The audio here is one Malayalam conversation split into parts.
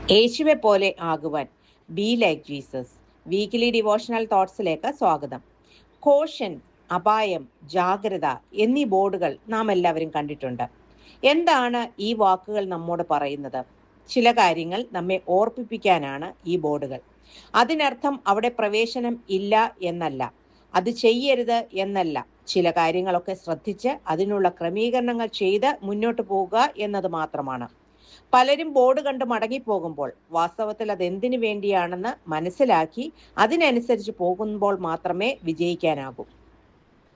യേശുവെ പോലെ ആകുവാൻ be like Jesus weekly devotional തോട്ട്സിലേക്ക് സ്വാഗതം. കോഷൻ, അപായം, ജാഗ്രത എന്നീ ബോർഡുകൾ നാം എല്ലാവരും കണ്ടിട്ടുണ്ട്. എന്താണ് ഈ വാക്കുകൾ നമ്മോട് പറയുന്നത്? ചില കാര്യങ്ങൾ നമ്മെ ഓർപ്പിപ്പിക്കാനാണ് ഈ ബോർഡുകൾ. അതിനർത്ഥം അവിടെ പ്രവേശനം ഇല്ല എന്നല്ല, അത് ചെയ്യരുത് എന്നല്ല. ചില കാര്യങ്ങളൊക്കെ ശ്രദ്ധിച്ച് അതിനുള്ള ക്രമീകരണങ്ങൾ ചെയ്ത് മുന്നോട്ട് പോവുക എന്നത് മാത്രമാണ്. പലരും ബോർഡ് കണ്ട് മടങ്ങിപ്പോകുമ്പോൾ വാസ്തവത്തിൽ അത് എന്തിനു വേണ്ടിയാണെന്ന് മനസ്സിലാക്കി അതിനനുസരിച്ച് പോകുമ്പോൾ മാത്രമേ വിജയിക്കാനാകൂ.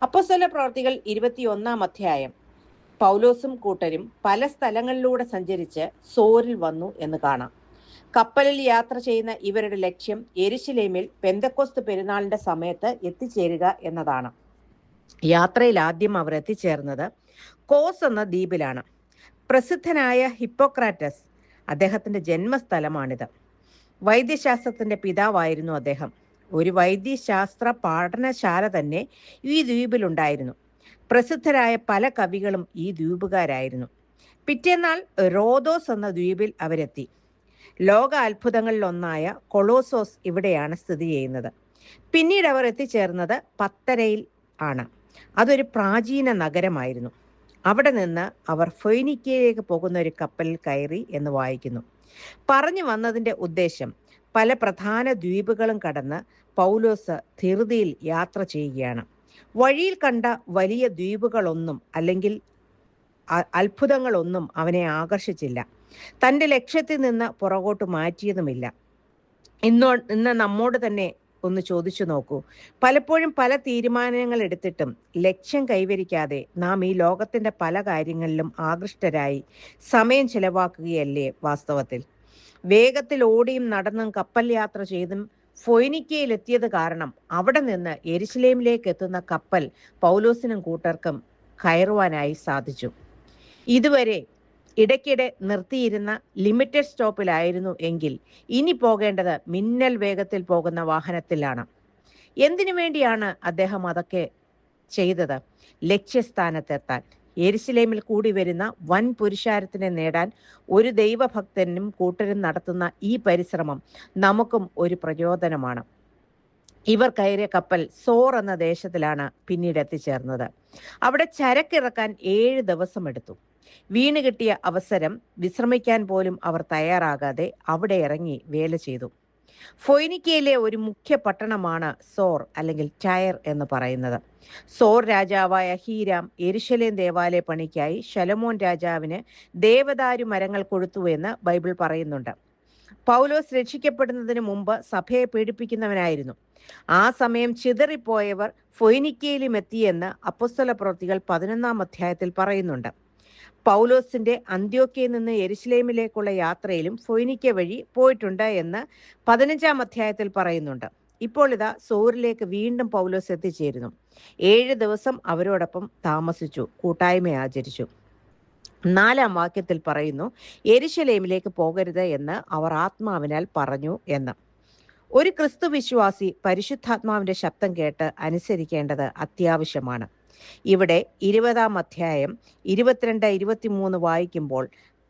അപ്പോസ്തല പ്രവർത്തികൾ 21-ാം അധ്യായം. പൗലോസും കൂട്ടരും പല സ്ഥലങ്ങളിലൂടെ സഞ്ചരിച്ച് സോരിൽ വന്നു എന്ന് കാണാം. കപ്പലിൽ യാത്ര ചെയ്യുന്ന ഇവരുടെ ലക്ഷ്യം യെരുശലേമിൽ പെന്തക്കോസ്ത് പെരുന്നാളിന്റെ സമയത്ത് എത്തിച്ചേരുക എന്നതാണ്. യാത്രയിൽ ആദ്യം അവർ എത്തിച്ചേർന്നത് കോസ് എന്ന ദ്വീപിലാണ്. പ്രസിദ്ധനായ ഹിപ്പോക്രാറ്റസ്, അദ്ദേഹത്തിന്റെ ജന്മസ്ഥലമാണിത്. വൈദ്യശാസ്ത്രത്തിന്റെ പിതാവായിരുന്നു അദ്ദേഹം. ഒരു വൈദ്യശാസ്ത്ര പഠനശാല തന്നെ ഈ ദ്വീപിലുണ്ടായിരുന്നു. പ്രസിദ്ധരായ പല കവികളും ഈ ദ്വീപുകാരായിരുന്നു. പിറ്റേന്നാൾ റോദോസ് എന്ന ദ്വീപിൽ അവരെത്തി. ലോക അത്ഭുതങ്ങളിലൊന്നായ കൊളോസോസ് ഇവിടെയാണ് സ്ഥിതി ചെയ്യുന്നത്. പിന്നീട് അവർ എത്തിച്ചേർന്നത് പത്തരയിൽ ആണ്. അതൊരു പ്രാചീന നഗരമായിരുന്നു. അവിടെ നിന്ന് അവർ ഫൊയ്നിക്കയിലേക്ക് പോകുന്ന ഒരു കപ്പലിൽ കയറി എന്ന് വായിക്കുന്നു. പറഞ്ഞു വന്നതിന്റെ ഉദ്ദേശം, പല പ്രധാന ദ്വീപുകളും കടന്ന് പൗലോസ് ധിർദിയിൽ യാത്ര ചെയ്യുകയാണ്. വഴിയിൽ കണ്ട വലിയ ദ്വീപുകളൊന്നും അല്ലെങ്കിൽ അത്ഭുതങ്ങളൊന്നും അവനെ ആകർഷിച്ചില്ല. തൻ്റെ ലക്ഷ്യത്തിൽ നിന്ന് പുറകോട്ട് മാറ്റിയതുമില്ല. ഇന്ന് നമ്മോട് തന്നെ ഒന്ന് ചോദിച്ചു നോക്കൂ. പലപ്പോഴും പല തീരുമാനങ്ങൾ എടുത്തിട്ടും ലക്ഷ്യം കൈവരിക്കാതെ നാം ഈ ലോകത്തിന്റെ പല കാര്യങ്ങളിലും ആകൃഷ്ടരായി സമയം ചെലവാക്കുകയല്ലേ വാസ്തവത്തിൽ? വേഗത്തിൽ ഓടിയും നടന്നും കപ്പൽ യാത്ര ചെയ്തും ഫൊയ്നിക്കയിലെത്തിയത് കാരണം അവിടെ നിന്ന് യെരുശലേമിലേക്ക് എത്തുന്ന കപ്പൽ പൗലോസിനും കൂട്ടർക്കും കയറുവാനായി സാധിച്ചു. ഇതുവരെ ഇടയ്ക്കിടെ നിർത്തിയിരുന്ന ലിമിറ്റഡ് സ്റ്റോപ്പിലായിരുന്നു എങ്കിൽ ഇനി പോകേണ്ടത് മിന്നൽ വേഗത്തിൽ പോകുന്ന വാഹനത്തിലാണ്. എന്തിനു വേണ്ടിയാണ് അദ്ദേഹം അതൊക്കെ ചെയ്തത്? ലക്ഷ്യസ്ഥാനത്തെത്താൻ. യെരുശലേമിൽ കൂടി വരുന്ന വൻ പുരുഷാരത്തിനെ നേടാൻ ഒരു ദൈവഭക്തനും കൂട്ടരും നടത്തുന്ന ഈ പരിശ്രമം നമുക്കും ഒരു പ്രചോദനമാണ്. ഇവർ കയറിയ കപ്പൽ സോർ എന്ന ദേശത്തിലാണ് പിന്നീട് എത്തിച്ചേർന്നത്. അവിടെ ചരക്കിറക്കാൻ 7 ദിവസം എടുത്തു. വീണ് കിട്ടിയ അവസരം വിശ്രമിക്കാൻ പോലും അവർ തയ്യാറാകാതെ അവിടെ ഇറങ്ങി വേല ചെയ്തു. ഫൊയ്നിക്കയിലെ ഒരു മുഖ്യ പട്ടണമാണ് സോർ അല്ലെങ്കിൽ ടയർ എന്ന് പറയുന്നത്. സോർ രാജാവായ ഹീരാം യെരുശലേം ദേവാലയ പണിക്കായി ശലോമോൻ രാജാവിന് ദേവദാരു മരങ്ങൾ കൊടുത്തു എന്ന് ബൈബിൾ പറയുന്നുണ്ട്. പൗലോസ് രക്ഷിക്കപ്പെടുന്നതിന് മുമ്പ് സഭയെ പീഡിപ്പിക്കുന്നവനായിരുന്നു. ആ സമയം ചിതറിപ്പോയവർ ഫൊയ്നിക്കയിലും എത്തിയെന്ന് അപ്പോസ്തല പ്രവൃത്തികൾ 11-ാം അധ്യായത്തിൽ പറയുന്നുണ്ട്. പൗലോസിന്റെ അന്ത്യോക്യയിൽ നിന്ന് യെരുശലേമിലേക്കുള്ള യാത്രയിലും ഫൊയ്നിക്ക വഴി പോയിട്ടുണ്ട് എന്ന് 15-ാം അധ്യായത്തിൽ പറയുന്നുണ്ട്. ഇപ്പോൾ ഇതാ സോറിലേക്ക് വീണ്ടും പൗലോസ് എത്തിച്ചേരുന്നു. 7 ദിവസം അവരോടൊപ്പം താമസിച്ചു, കൂട്ടായ്മ ആചരിച്ചു. 4-ാം വാക്യത്തിൽ പറയുന്നു, യെരുശലേമിലേക്ക് പോകരുത് എന്ന് അവർ ആത്മാവിനാൽ പറഞ്ഞു എന്ന്. ഒരു ക്രിസ്തു വിശ്വാസി പരിശുദ്ധാത്മാവിന്റെ ശബ്ദം കേട്ട് അനുസരിക്കേണ്ടത് അത്യാവശ്യമാണ്. ഇവിടെ 20-ാം അധ്യായം 22-23 വായിക്കുമ്പോൾ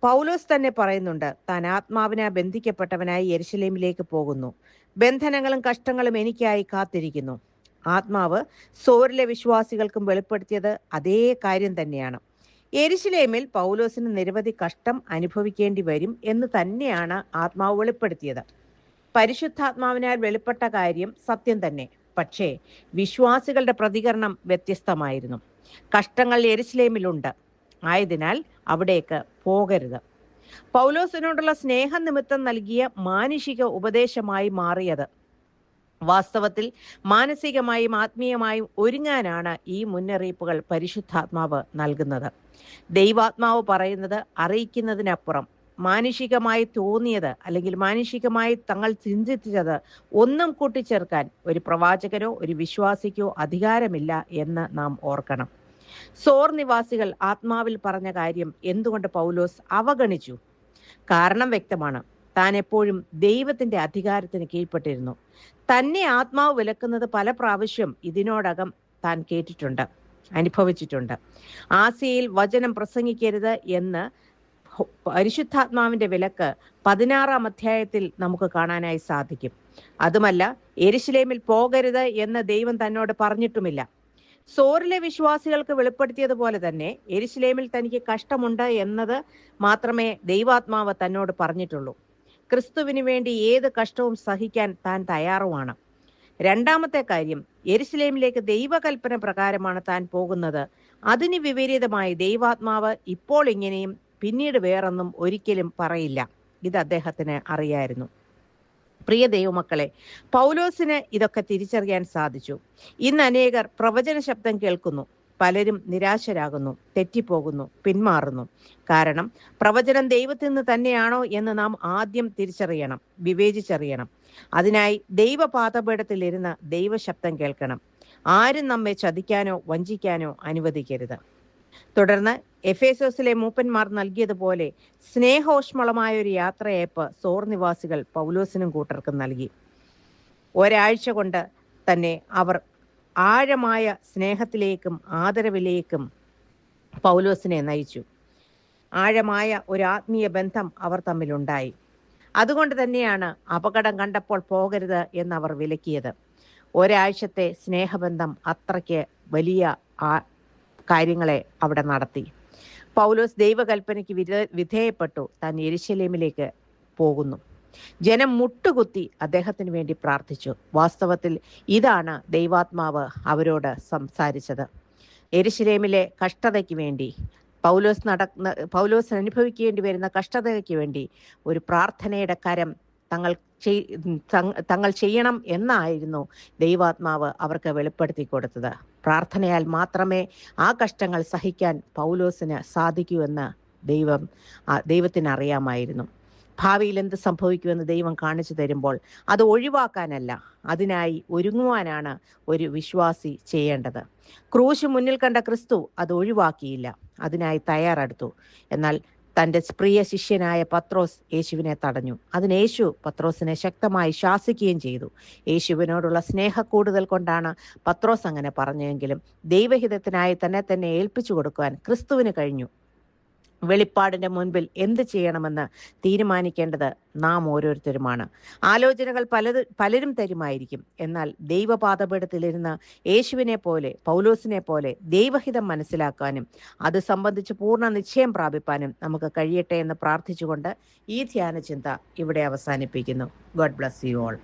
പൗലോസ് തന്നെ പറയുന്നുണ്ട്, താൻ ആത്മാവിനാൽ ബന്ധിക്കപ്പെട്ടവനായി യെരുശലേമിലേക്ക് പോകുന്നു. ബന്ധനങ്ങളും കഷ്ടങ്ങളും എനിക്കായി കാത്തിരിക്കുന്നു. ആത്മാവ് സോരിലെ വിശ്വാസികൾക്കും വെളിപ്പെടുത്തിയത് അതേ കാര്യം തന്നെയാണ്. യെരുശലേമിൽ പൗലോസിന് നിരവധി കഷ്ടം അനുഭവിക്കേണ്ടി വരും എന്ന് തന്നെയാണ് ആത്മാവ് വെളിപ്പെടുത്തിയത്. പരിശുദ്ധാത്മാവിനാൽ വെളിപ്പെട്ട കാര്യം സത്യം തന്നെ. പക്ഷേ വിശ്വാസികളുടെ പ്രതികരണം വ്യത്യസ്തമായിരുന്നു. കഷ്ടങ്ങൾ യെരുശലേമിലുണ്ട്, ആയതിനാൽ അവിടേക്ക് പോകരുത്. പൗലോസിനോടുള്ള സ്നേഹനിമിത്തം നൽകിയ മാനുഷിക ഉപദേശമായി മാറിയത്. വാസ്തവത്തിൽ മാനസികമായും ആത്മീയമായും ഒരുങ്ങാനാണ് ഈ മുന്നറിയിപ്പുകൾ പരിശുദ്ധാത്മാവ് നൽകുന്നത്. ദൈവാത്മാവ് പറയുന്നത് അറിയിക്കുന്നതിനപ്പുറം മാനുഷികമായി തോന്നിയത് അല്ലെങ്കിൽ മാനുഷികമായി തങ്ങൾ ചിന്തിച്ചത് ഒന്നും കൂട്ടിച്ചേർക്കാൻ ഒരു പ്രവാചകനോ ഒരു വിശ്വാസിക്കോ അധികാരമില്ല എന്ന് നാം ഓർക്കണം. സോർ നിവാസികൾ ആത്മാവിൽ പറഞ്ഞ കാര്യം എന്തുകൊണ്ട് പൗലോസ് അവഗണിച്ചു? കാരണം വ്യക്തമാണ്. താൻ എപ്പോഴും ദൈവത്തിന്റെ അധികാരത്തിന് കീഴ്പ്പെട്ടിരുന്നു. തന്നെ ആത്മാവ് വിലക്കുന്നത് പല പ്രാവശ്യം ഇതിനോടകം താൻ കേട്ടിട്ടുണ്ട്, അനുഭവിച്ചിട്ടുണ്ട്. ആസിയയിൽ വചനം പ്രസംഗിക്കരുത് എന്ന് പരിശുദ്ധാത്മാവിന്റെ വിലക്ക് 16-ാം അധ്യായത്തിൽ നമുക്ക് കാണാനായി സാധിക്കും. അതുമല്ല, യെരുശലേമിൽ പോകരുത് എന്ന് ദൈവം തന്നോട് പറഞ്ഞിട്ടുമില്ല. സോറിലെ വിശ്വാസികൾക്ക് വെളിപ്പെടുത്തിയതുപോലെ തന്നെ യെരുശലേമിൽ തനിക്ക് കഷ്ടമുണ്ട് എന്നത് മാത്രമേ ദൈവാത്മാവ് തന്നോട് പറഞ്ഞിട്ടുള്ളൂ. ക്രിസ്തുവിന് വേണ്ടി ഏത് കഷ്ടവും സഹിക്കാൻ താൻ തയ്യാറുമാണ്. രണ്ടാമത്തെ കാര്യം, യെരുശലേമിലേക്ക് ദൈവകൽപ്പന പ്രകാരമാണ് താൻ പോകുന്നത്. അതിന് വിപരീതമായി ദൈവാത്മാവ് ഇപ്പോൾ ഇങ്ങനെയും പിന്നീട് വേറൊന്നും ഒരിക്കലും പറയില്ല. ഇത് അദ്ദേഹത്തിന് അറിയായിരുന്നു. പ്രിയ ദൈവമക്കളെ, പൗലോസിന് ഇതൊക്കെ തിരിച്ചറിയാൻ സാധിച്ചു. ഇന്ന് അനേകർ പ്രവചന ശബ്ദം കേൾക്കുന്നു. പലരും നിരാശരാകുന്നു, തെറ്റിപ്പോകുന്നു, പിന്മാറുന്നു. കാരണം പ്രവചനം ദൈവത്തിൽ നിന്ന് തന്നെയാണോ എന്ന് നാം ആദ്യം തിരിച്ചറിയണം, വിവേചിച്ചറിയണം. അതിനായി ദൈവപാദപീഠത്തിലിരുന്ന് ദൈവശബ്ദം കേൾക്കണം. ആരും നമ്മെ ചതിക്കാനോ വഞ്ചിക്കാനോ അനുവദിക്കരുത്. തുടർന്ന് എഫേസോസിലെ മൂപ്പന്മാർ നൽകിയതുപോലെ സ്നേഹോഷ്മളമായ ഒരു യാത്രയയപ്പ് സോർ നിവാസികൾ പൗലോസിനും കൂട്ടർക്കും നൽകി. ഒരാഴ്ച കൊണ്ട് തന്നെ അവർ ആഴമായ സ്നേഹത്തിലേക്കും ആദരവിലേക്കും പൗലോസിനെ നയിച്ചു. ആഴമായ ഒരു ആത്മീയ ബന്ധം അവർ തമ്മിലുണ്ടായി. അതുകൊണ്ട് തന്നെയാണ് അപകടം കണ്ടപ്പോൾ പോകരുത് എന്നവർ വിലക്കിയത്. ഒരാഴ്ചത്തെ സ്നേഹബന്ധം അത്രയ്ക്ക് വലിയ കാര്യങ്ങളെ അവിടെ നടത്തി. പൗലോസ് ദൈവകൽപ്പനയ്ക്ക് വിധേയപ്പെട്ടു. താൻ യെരുശലേമിലേക്ക് പോകുന്നു. ജനം മുട്ടുകുത്തി അദ്ദേഹത്തിന് വേണ്ടി പ്രാർത്ഥിച്ചു. വാസ്തവത്തിൽ ഇതാണ് ദൈവാത്മാവ് അവരോട് സംസാരിച്ചത്. യെരുശലേമിലെ കഷ്ടതയ്ക്ക് വേണ്ടി, പൗലോസ് അനുഭവിക്കേണ്ടി വരുന്ന കഷ്ടതയ്ക്ക് വേണ്ടി ഒരു പ്രാർത്ഥനയുടെ കരം തങ്ങൾ ചെയ്യണം എന്നായിരുന്നു ദൈവാത്മാവ് അവർക്ക് വെളിപ്പെടുത്തി കൊടുത്തത്. പ്രാർത്ഥനയാൽ മാത്രമേ ആ കഷ്ടങ്ങൾ സഹിക്കാൻ പൗലോസിന് സാധിക്കൂ എന്ന് ദൈവത്തിന് അറിയാമായിരുന്നു. ഭാവിയിൽ എന്ത് സംഭവിക്കുമെന്ന് ദൈവം കാണിച്ചു തരുമ്പോൾ അത് ഒഴിവാക്കാനല്ല, അതിനായി ഒരുങ്ങുവാനാണ് ഒരു വിശ്വാസി ചെയ്യേണ്ടത്. ക്രൂശ് മുന്നിൽ കണ്ട ക്രിസ്തു അത് ഒഴിവാക്കിയില്ല, അതിനായി തയ്യാറെടുത്തു. എന്നാൽ തൻ്റെ പ്രിയ ശിഷ്യനായ പത്രോസ് യേശുവിനെ തടഞ്ഞു. അതിന് യേശു പത്രോസിനെ ശക്തമായി ശാസിക്കുകയും ചെയ്തു. യേശുവിനോടുള്ള സ്നേഹക്കൂടുതൽ കൊണ്ടാണ് പത്രോസ് അങ്ങനെ പറഞ്ഞെങ്കിലും ദൈവഹിതത്തിനായി തന്നെ ഏൽപ്പിച്ചു കൊടുക്കുവാൻ ക്രിസ്തുവിന് കഴിഞ്ഞു. വെളിപ്പാടിന്റെ മുൻപിൽ എന്ത് ചെയ്യണമെന്ന് തീരുമാനിക്കേണ്ടത് നാം ഓരോരുത്തരുമാണ്. ആലോചനകൾ പലരും തരുമായിരിക്കും. എന്നാൽ ദൈവപാദപീഠത്തിലിരുന്ന് യേശുവിനെ പോലെ, പൗലോസിനെ പോലെ ദൈവഹിതം മനസ്സിലാക്കാനും അത് സംബന്ധിച്ച് പൂർണ്ണ നിശ്ചയം പ്രാപിപ്പാനും നമുക്ക് കഴിയട്ടെ എന്ന് പ്രാർത്ഥിച്ചുകൊണ്ട് ഈ ധ്യാന ചിന്ത ഇവിടെ അവസാനിപ്പിക്കുന്നു. God bless you all.